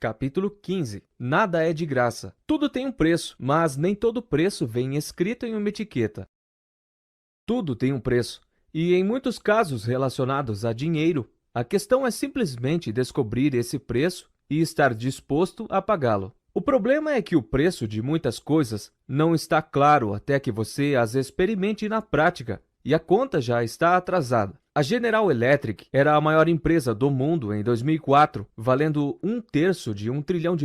Capítulo 15. Nada é de graça. Tudo tem um preço, mas nem todo preço vem escrito em uma etiqueta. Tudo tem um preço, e em muitos casos relacionados a dinheiro, a questão é simplesmente descobrir esse preço e estar disposto a pagá-lo. O problema é que o preço de muitas coisas não está claro até que você as experimente na prática, e a conta já está atrasada. A General Electric era a maior empresa do mundo em 2004, valendo 1/3 de $1 trilhão.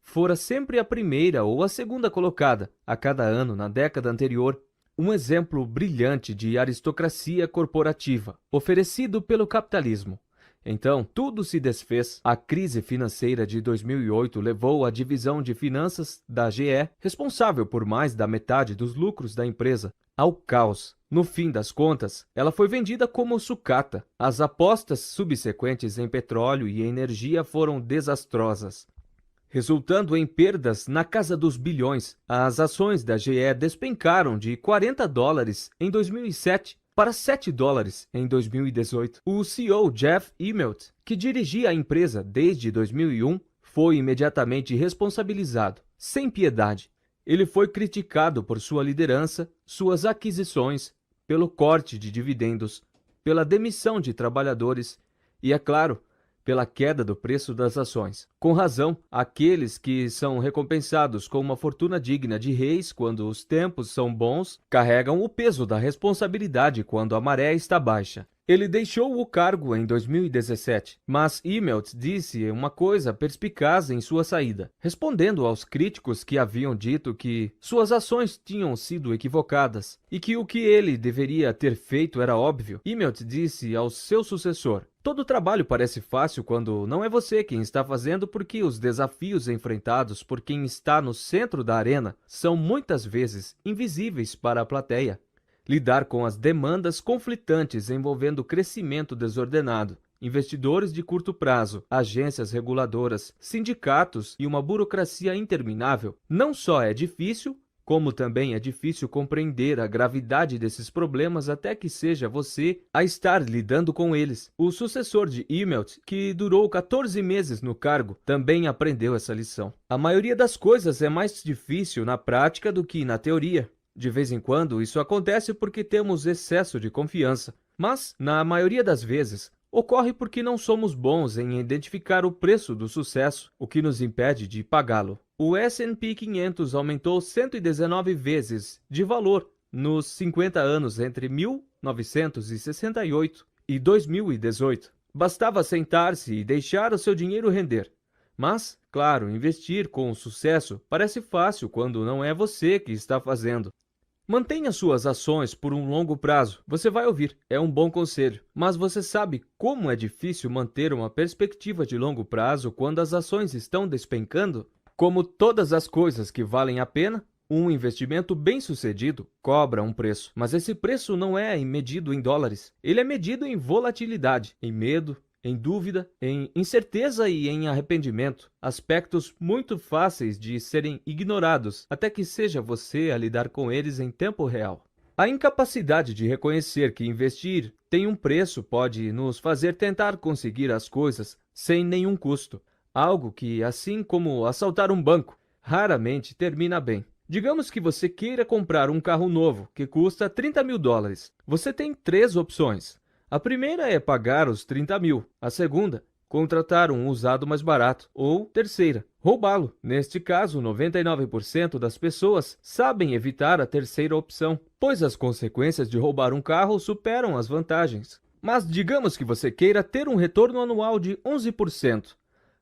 Fora sempre a primeira ou a segunda colocada a cada ano na década anterior. Um exemplo brilhante de aristocracia corporativa, oferecido pelo capitalismo. Então, tudo se desfez. A crise financeira de 2008 levou a divisão de finanças da GE, responsável por mais da metade dos lucros da empresa, ao caos. No fim das contas, ela foi vendida como sucata. As apostas subsequentes em petróleo e energia foram desastrosas, resultando em perdas na casa dos bilhões. As ações da GE despencaram de $40 em 2007 para $7 em 2018. O CEO Jeff Immelt, que dirigia a empresa desde 2001, foi imediatamente responsabilizado, sem piedade. Ele foi criticado por sua liderança, suas aquisições, pelo corte de dividendos, pela demissão de trabalhadores e, é claro, pela queda do preço das ações. Com razão, aqueles que são recompensados com uma fortuna digna de reis quando os tempos são bons, carregam o peso da responsabilidade quando a maré está baixa. Ele deixou o cargo em 2017, mas Immelt disse uma coisa perspicaz em sua saída, respondendo aos críticos que haviam dito que suas ações tinham sido equivocadas e que o que ele deveria ter feito era óbvio. Immelt disse ao seu sucessor: "Todo trabalho parece fácil quando não é você quem está fazendo, porque os desafios enfrentados por quem está no centro da arena são muitas vezes invisíveis para a plateia. Lidar com as demandas conflitantes envolvendo crescimento desordenado, investidores de curto prazo, agências reguladoras, sindicatos e uma burocracia interminável não só é difícil, como também é difícil compreender a gravidade desses problemas até que seja você a estar lidando com eles." O sucessor de Immelt, que durou 14 meses no cargo, também aprendeu essa lição. A maioria das coisas é mais difícil na prática do que na teoria. De vez em quando, isso acontece porque temos excesso de confiança, mas, na maioria das vezes, ocorre porque não somos bons em identificar o preço do sucesso, o que nos impede de pagá-lo. O S&P 500 aumentou 119 vezes de valor nos 50 anos entre 1968 e 2018. Bastava sentar-se e deixar o seu dinheiro render. Mas, claro, investir com sucesso parece fácil quando não é você que está fazendo. Mantenha suas ações por um longo prazo. Você vai ouvir, é um bom conselho. Mas você sabe como é difícil manter uma perspectiva de longo prazo quando as ações estão despencando? Como todas as coisas que valem a pena, um investimento bem-sucedido cobra um preço. Mas esse preço não é medido em dólares. Ele é medido em volatilidade, em medo, em dúvida, em incerteza e em arrependimento, aspectos muito fáceis de serem ignorados até que seja você a lidar com eles em tempo real. A incapacidade de reconhecer que investir tem um preço pode nos fazer tentar conseguir as coisas sem nenhum custo, algo que, assim como assaltar um banco, raramente termina bem. Digamos que você queira comprar um carro novo que custa $30 mil. Você tem 3 opções. A primeira é pagar os 30 mil. A segunda, contratar um usado mais barato. Ou, terceira, roubá-lo. Neste caso, 99% das pessoas sabem evitar a terceira opção, pois as consequências de roubar um carro superam as vantagens. Mas digamos que você queira ter um retorno anual de 11%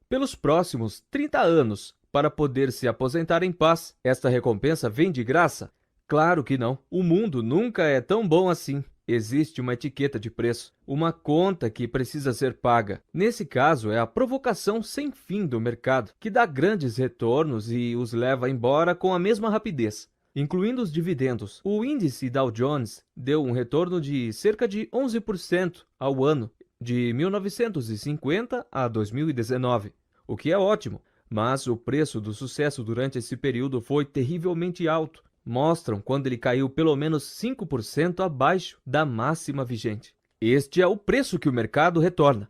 pelos próximos 30 anos para poder se aposentar em paz. Esta recompensa vem de graça? Claro que não. O mundo nunca é tão bom assim. Existe uma etiqueta de preço, uma conta que precisa ser paga. Nesse caso, é a provocação sem fim do mercado, que dá grandes retornos e os leva embora com a mesma rapidez, incluindo os dividendos. O índice Dow Jones deu um retorno de cerca de 11% ao ano, de 1950 a 2019, o que é ótimo, mas o preço do sucesso durante esse período foi terrivelmente alto. Mostram quando ele caiu pelo menos 5% abaixo da máxima vigente. Este é o preço que o mercado retorna.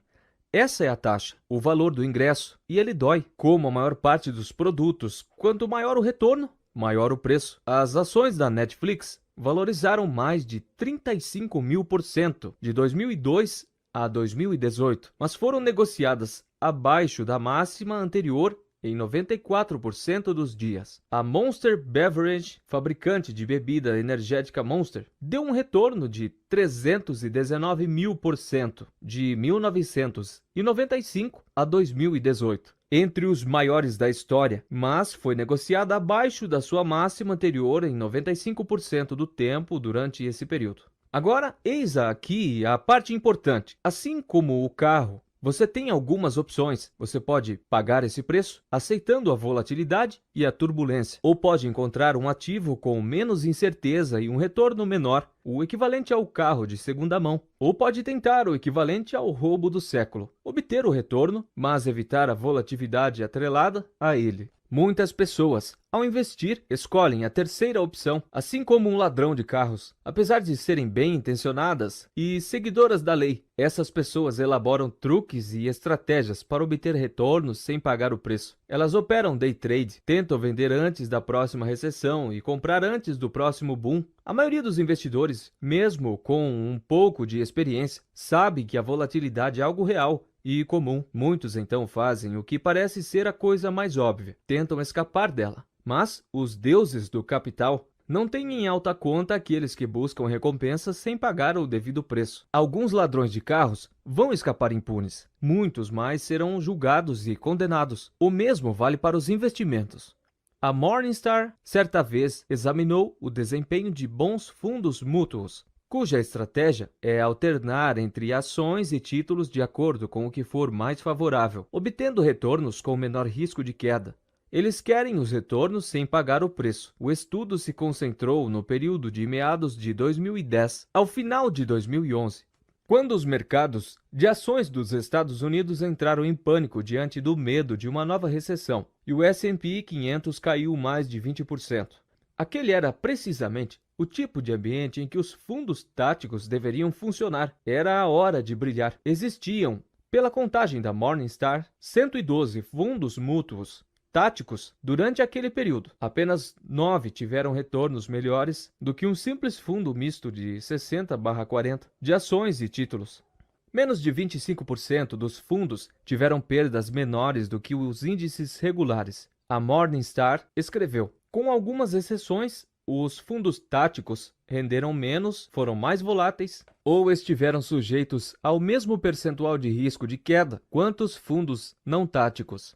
Essa é a taxa, o valor do ingresso, e ele dói. Como a maior parte dos produtos, quanto maior o retorno, maior o preço. As ações da Netflix valorizaram mais de 35.000% de 2002 a 2018, mas foram negociadas abaixo da máxima anterior em 94% dos dias. A Monster Beverage, fabricante de bebida energética Monster, deu um retorno de 319.000% de 1995 a 2018. Entre os maiores da história, mas foi negociada abaixo da sua máxima anterior em 95% do tempo durante esse período. Agora, eis aqui a parte importante. Assim como o carro, você tem algumas opções. Você pode pagar esse preço, aceitando a volatilidade e a turbulência, ou pode encontrar um ativo com menos incerteza e um retorno menor, o equivalente ao carro de segunda mão, ou pode tentar o equivalente ao roubo do século, obter o retorno, mas evitar a volatilidade atrelada a ele. Muitas pessoas, ao investir, escolhem a terceira opção, assim como um ladrão de carros. Apesar de serem bem intencionadas e seguidoras da lei, essas pessoas elaboram truques e estratégias para obter retornos sem pagar o preço. Elas operam day trade, tentam vender antes da próxima recessão e comprar antes do próximo boom. A maioria dos investidores, mesmo com um pouco de experiência, sabe que a volatilidade é algo real e comum. Muitos então fazem o que parece ser a coisa mais óbvia, tentam escapar dela. Mas os deuses do capital não têm em alta conta aqueles que buscam recompensas sem pagar o devido preço. Alguns ladrões de carros vão escapar impunes, muitos mais serão julgados e condenados. O mesmo vale para os investimentos. A Morningstar, certa vez, examinou o desempenho de bons fundos mútuos, cuja estratégia é alternar entre ações e títulos de acordo com o que for mais favorável, obtendo retornos com menor risco de queda. Eles querem os retornos sem pagar o preço. O estudo se concentrou no período de meados de 2010 ao final de 2011, quando os mercados de ações dos Estados Unidos entraram em pânico diante do medo de uma nova recessão, e o S&P 500 caiu mais de 20%. Aquele era precisamente o tipo de ambiente em que os fundos táticos deveriam funcionar. Era a hora de brilhar. Existiam, pela contagem da Morningstar, 112 fundos mútuos táticos durante aquele período. Apenas 9 tiveram retornos melhores do que um simples fundo misto de 60/40 de ações e títulos. Menos de 25% dos fundos tiveram perdas menores do que os índices regulares. A Morningstar escreveu: com algumas exceções, os fundos táticos renderam menos, foram mais voláteis ou estiveram sujeitos ao mesmo percentual de risco de queda quanto os fundos não táticos.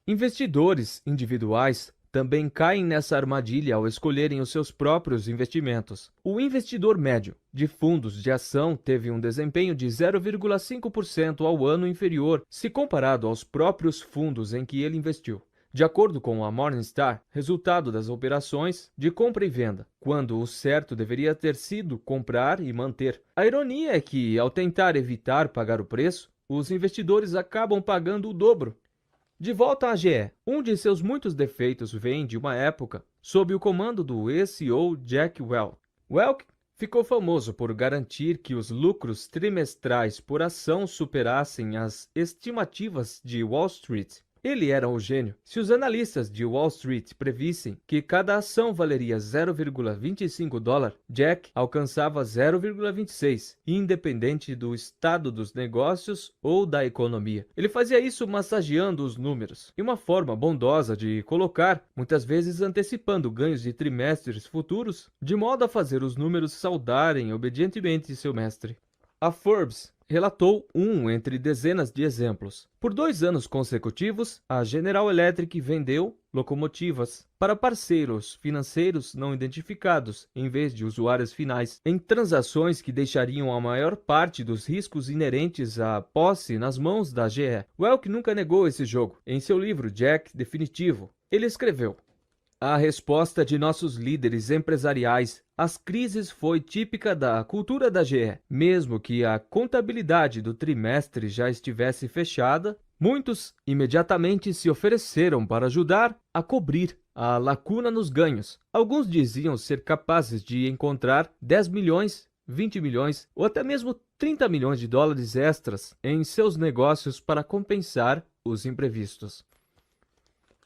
Investidores individuais também caem nessa armadilha ao escolherem os seus próprios investimentos. O investidor médio de fundos de ação teve um desempenho de 0,5% ao ano inferior se comparado aos próprios fundos em que ele investiu. De acordo com a Morningstar, resultado das operações de compra e venda, quando o certo deveria ter sido comprar e manter. A ironia é que, ao tentar evitar pagar o preço, os investidores acabam pagando o dobro. De volta à GE, um de seus muitos defeitos vem de uma época sob o comando do ex-CEO Jack Welch. Welch ficou famoso por garantir que os lucros trimestrais por ação superassem as estimativas de Wall Street. Ele era um gênio. Se os analistas de Wall Street previssem que cada ação valeria $0,25, Jack alcançava 0,26, independente do estado dos negócios ou da economia. Ele fazia isso massageando os números, e uma forma bondosa de colocar, muitas vezes antecipando ganhos de trimestres futuros, de modo a fazer os números saudarem obedientemente seu mestre. A Forbes relatou entre dezenas de exemplos. Por 2 anos consecutivos, a General Electric vendeu locomotivas para parceiros financeiros não identificados, em vez de usuários finais, em transações que deixariam a maior parte dos riscos inerentes à posse nas mãos da GE. Welch nunca negou esse jogo. Em seu livro Jack Definitivo, ele escreveu: a resposta de nossos líderes empresariais às crises foi típica da cultura da GE. Mesmo que a contabilidade do trimestre já estivesse fechada, muitos imediatamente se ofereceram para ajudar a cobrir a lacuna nos ganhos. Alguns diziam ser capazes de encontrar 10 milhões 20 milhões ou até mesmo 30 milhões de dólares extras em seus negócios para compensar os imprevistos.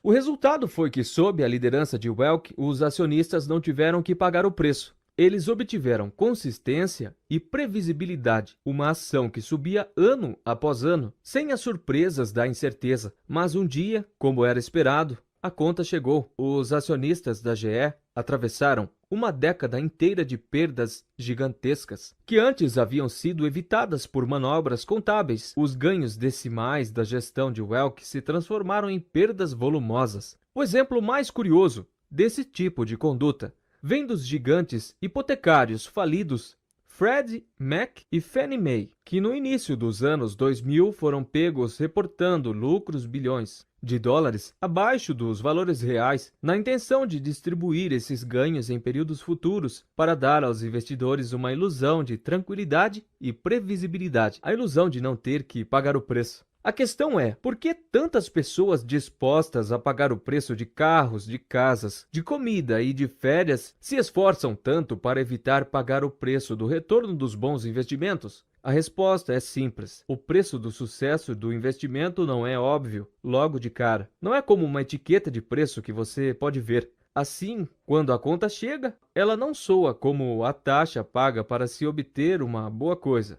O resultado foi que, sob a liderança de Welch, os acionistas não tiveram que pagar o preço. Eles obtiveram consistência e previsibilidade, uma ação que subia ano após ano, sem as surpresas da incerteza. Mas um dia, como era esperado, a conta chegou. Os acionistas da GE atravessaram uma década inteira de perdas gigantescas, que antes haviam sido evitadas por manobras contábeis. Os ganhos decimais da gestão de Welch se transformaram em perdas volumosas. O exemplo mais curioso desse tipo de conduta vem dos gigantes hipotecários falidos Freddie Mac e Fannie Mae, que no início dos anos 2000 foram pegos reportando lucros bilhões de dólares abaixo dos valores reais, na intenção de distribuir esses ganhos em períodos futuros para dar aos investidores uma ilusão de tranquilidade e previsibilidade, a ilusão de não ter que pagar o preço. A questão é, por que tantas pessoas dispostas a pagar o preço de carros, de casas, de comida e de férias se esforçam tanto para evitar pagar o preço do retorno dos bons investimentos? A resposta é simples. O preço do sucesso do investimento não é óbvio logo de cara. Não é como uma etiqueta de preço que você pode ver. Assim, quando a conta chega, ela não soa como a taxa paga para se obter uma boa coisa.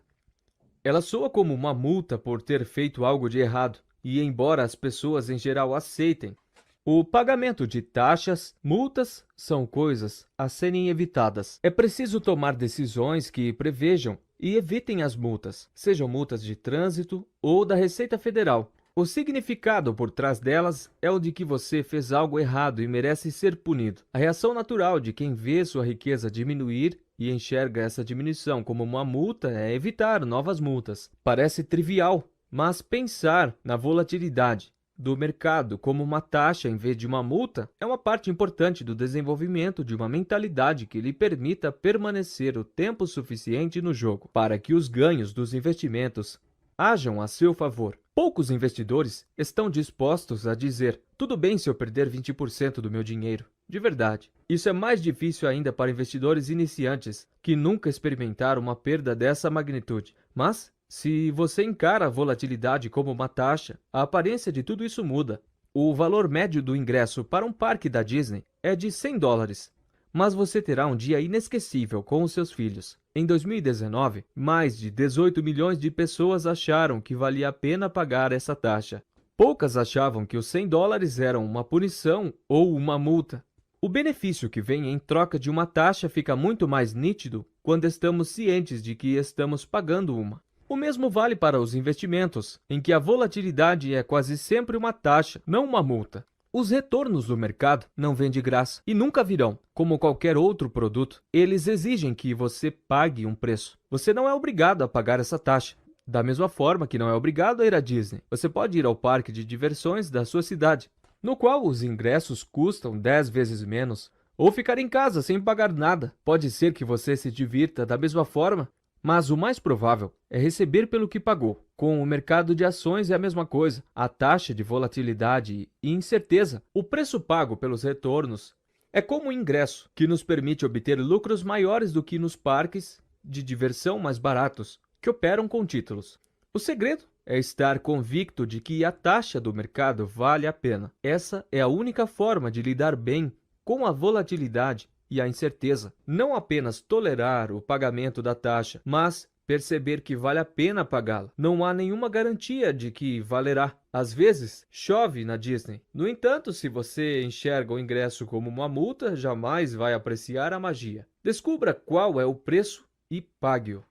Ela soa como uma multa por ter feito algo de errado, e embora as pessoas em geral aceitem, o pagamento de taxas, multas, são coisas a serem evitadas. É preciso tomar decisões que prevejam e evitem as multas, sejam multas de trânsito ou da Receita Federal. O significado por trás delas é o de que você fez algo errado e merece ser punido. A reação natural de quem vê sua riqueza diminuir e enxerga essa diminuição como uma multa é evitar novas multas. Parece trivial, mas pensar na volatilidade do mercado como uma taxa em vez de uma multa é uma parte importante do desenvolvimento de uma mentalidade que lhe permita permanecer o tempo suficiente no jogo para que os ganhos dos investimentos hajam a seu favor. Poucos investidores estão dispostos a dizer: tudo bem se eu perder 20% do meu dinheiro. De verdade. Isso é mais difícil ainda para investidores iniciantes que nunca experimentaram uma perda dessa magnitude. Mas, se você encara a volatilidade como uma taxa, a aparência de tudo isso muda. O valor médio do ingresso para um parque da Disney é de $100, mas você terá um dia inesquecível com os seus filhos. Em 2019, mais de 18 milhões de pessoas acharam que valia a pena pagar essa taxa. Poucas achavam que os $100 eram uma punição ou uma multa. O benefício que vem em troca de uma taxa fica muito mais nítido quando estamos cientes de que estamos pagando uma. O mesmo vale para os investimentos, em que a volatilidade é quase sempre uma taxa, não uma multa. Os retornos do mercado não vêm de graça e nunca virão. Como qualquer outro produto, eles exigem que você pague um preço. Você não é obrigado a pagar essa taxa. Da mesma forma que não é obrigado a ir à Disney. Você pode ir ao parque de diversões da sua cidade, no qual os ingressos custam 10 vezes menos, ou ficar em casa sem pagar nada. Pode ser que você se divirta da mesma forma, mas o mais provável é receber pelo que pagou. Com o mercado de ações é a mesma coisa. A taxa de volatilidade e incerteza, o preço pago pelos retornos, é como um ingresso que nos permite obter lucros maiores do que nos parques de diversão mais baratos, que operam com títulos. O segredo é estar convicto de que a taxa do mercado vale a pena. Essa é a única forma de lidar bem com a volatilidade e a incerteza. Não apenas tolerar o pagamento da taxa, mas perceber que vale a pena pagá-la. Não há nenhuma garantia de que valerá. Às vezes, chove na Disney. No entanto, se você enxerga o ingresso como uma multa, jamais vai apreciar a magia. Descubra qual é o preço e pague-o.